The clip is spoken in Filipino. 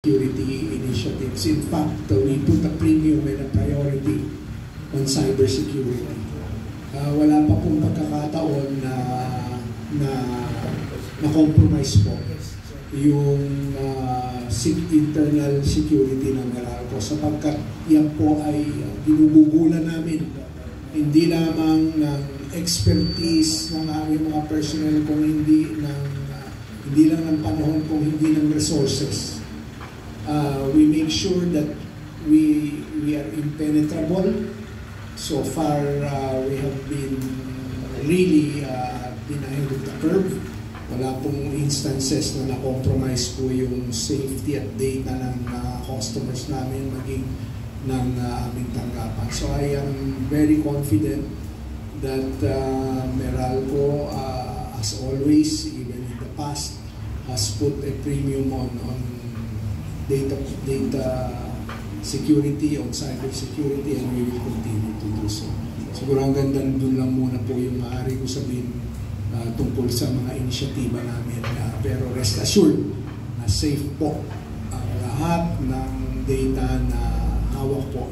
security initiatives. In fact, we put a premium and a priority on cybersecurity. Wala pa pong pagkakataon na compromise po yung internal security ng Meralco, sapagkat yan po ay ginugugulan namin hindi lamang ng expertise ng aming mga personnel, kung hindi lang ng panahon, kung hindi ng resources. We make sure that we are impenetrable. So far, we have been really been ahead of the curve. Wala pong instances na na-compromise po yung safety at data ng customers namin, maging ng aming tanggapan. So I am very confident that Meralco, as always, even in the past, has put a premium on data security, on cyber security, and we will continue to do so. Siguro hanggang dun lang muna po yung maaari ko sabihin tungkol sa mga inisyatiba namin. Pero rest assured na safe po ang lahat ng data na hawak po